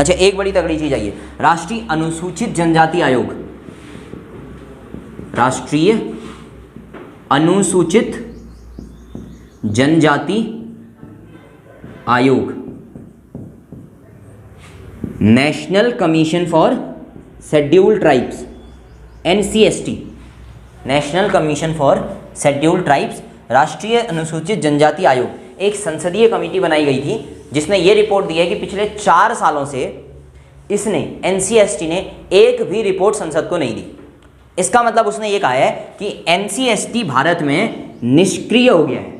अच्छा, एक बड़ी तगड़ी चीज आई है, राष्ट्रीय अनुसूचित जनजाति आयोग, राष्ट्रीय अनुसूचित जनजाति आयोग, national commission for scheduled tribes, NCST, national commission for scheduled tribes, राष्ट्रीय अनुसूचित जनजाति आयोग। एक संसदीय कमेटी बनाई गई थी जिसने ये रिपोर्ट दी है कि पिछले 4 सालों से इसने NCST ने एक भी रिपोर्ट संसद को नहीं दी। इसका मतलब उसने ये कहा है कि NCST भारत में निष्क्रिय हो गया है,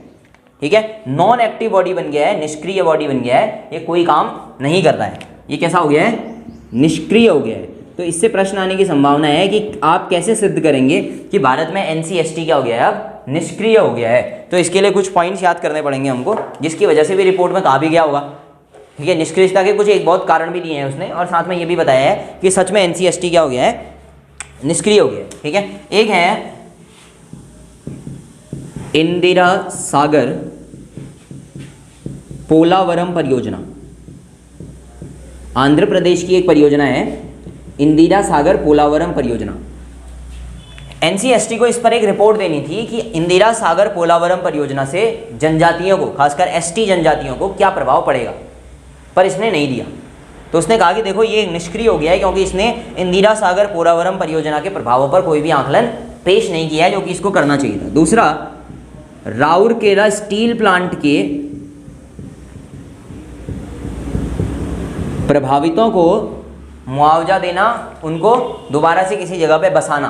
ठीक है, नॉन एक्टिव बॉडी बन गया है, निष्क्रिय बॉडी बन गया है, ये कोई काम नहीं कर रहा है, ये कैसा हो गया है, निष्क्रिय हो गया है। तो इससे प्रश्न आने की संभावना है कि आप कैसे सिद्ध करेंगे कि भारत में NCST क्या हो गया है, अब निष्क्रिय हो गया है। तो इसके लिए कुछ पॉइंट्स याद करने पड़ेंगे हमको, जिसकी वजह से भी रिपोर्ट में कहा भी गया होगा, ठीक है। निष्क्रियता के कुछ एक बहुत कारण भी दिए हैं उसने, और साथ में ये भी बताया है कि सच में NCST क्या हो गया है, निष्क्रिय हो गया है, ठीक है। एक है इंदिरा सागर पोलावरम परियोजना, आंध्र प्रदेश की एक परियोजना है इंदिरा सागर पोलावरम परियोजना। NCST को इस पर एक रिपोर्ट देनी थी कि इंदिरा सागर पोलावरम परियोजना से जनजातियों को, खासकर ST जनजातियों को क्या प्रभाव पड़ेगा, पर इसने नहीं दिया। तो उसने कहा कि देखो ये निष्क्रिय हो गया है क्योंकि इसने इंदिरा सागर पोलावरम परियोजना के प्रभावों पर कोई भी आकलन पेश नहीं किया है, जो कि इसको करना चाहिए था। दूसरा, राउरकेला स्टील प्लांट के प्रभावितों को मुआवजा देना, उनको दोबारा से किसी जगह पे बसाना,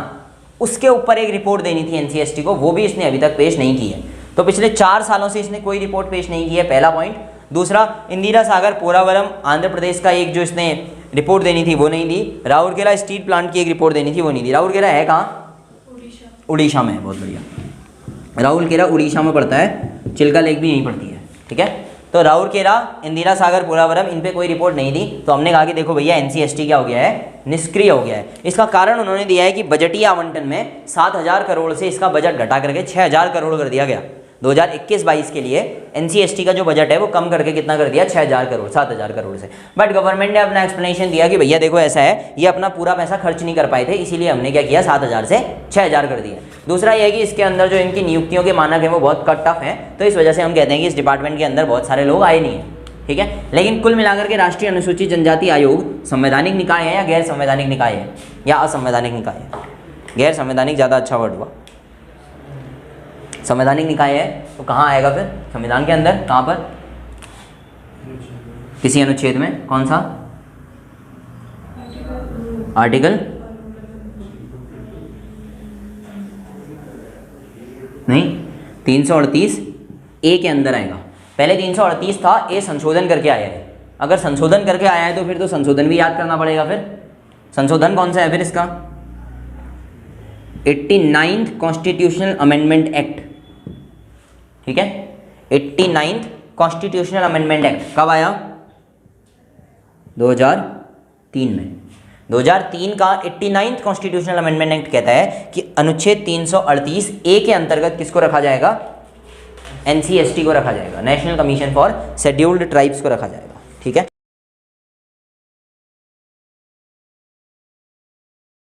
उसके ऊपर एक रिपोर्ट देनी थी NCST को, वो भी इसने अभी तक पेश नहीं की है। तो पिछले 4 सालों से इसने कोई रिपोर्ट पेश नहीं की है, पहला पॉइंट। दूसरा, इंदिरा सागर पोलावरम आंध्र प्रदेश का एक जो इसने रिपोर्ट देनी थी वो नहीं दी। राउरकेला स्टील प्लांट की एक रिपोर्ट देनी थी वो नहीं दी। राउरकेला है कहाँ, उड़ीसा में है, बहुत बढ़िया। राउरकेला उड़ीसा में पड़ता है, चिल्का लेक भी यहीं पड़ती है, ठीक है। तो राउरकेला, इंदिरा सागर पोलावरम, इन पे कोई रिपोर्ट नहीं दी। तो हमने कहा कि देखो भैया NCST क्या हो गया है, निष्क्रिय हो गया है। इसका कारण उन्होंने दिया है कि बजटीय आवंटन में 7,000 करोड़ से इसका बजट घटा करके 6,000 करोड़ कर दिया गया। 2021-22 के लिए NCST का जो बजट है वो कम करके कितना कर दिया, 6,000 करोड़, 7,000 करोड़ से। बट गवर्नमेंट ने अपना एक्सप्लेनेशन दिया कि भैया देखो ऐसा है, ये अपना पूरा पैसा खर्च नहीं कर पाए थे, इसीलिए हमने क्या किया, 7,000 से 6,000 कर दिया। दूसरा ये है कि इसके अंदर जो इनकी नियुक्तियों के मानक हैं वो बहुत कट टफ हैं, तो इस वजह से हम कहते हैं कि इस डिपार्टमेंट के अंदर बहुत सारे लोग आए नहीं हैं, ठीक है। लेकिन कुल मिलाकर के राष्ट्रीय अनुसूचित जनजाति आयोग संवैधानिक निकाय है या गैर संवैधानिक निकाय है, या असंवैधानिक निकाय है? गैर संवैधानिक ज़्यादा अच्छा वर्ड हुआ। संवैधानिक निकाय है तो कहाँ आएगा फिर, संविधान के अंदर, कहाँ पर, किसी अनुच्छेद में, कौन सा आर्टिकल, नहीं 338 ए के अंदर आएगा। पहले 338 था, ए संशोधन करके आया है। अगर संशोधन करके आया है तो फिर तो संशोधन भी याद करना पड़ेगा। फिर संशोधन कौन सा है फिर इसका, 89th कॉन्स्टिट्यूशनल अमेंडमेंट एक्ट, ठीक है। 89th कॉन्स्टिट्यूशनल अमेंडमेंट एक्ट कब आया, 2003 में। 2003 का 89th कॉन्स्टिट्यूशनल अमेंडमेंट एक्ट कहता है कि अनुच्छेद 338 ए के अंतर्गत किसको रखा जाएगा, NCST को रखा जाएगा, national commission for scheduled tribes को रखा जाएगा।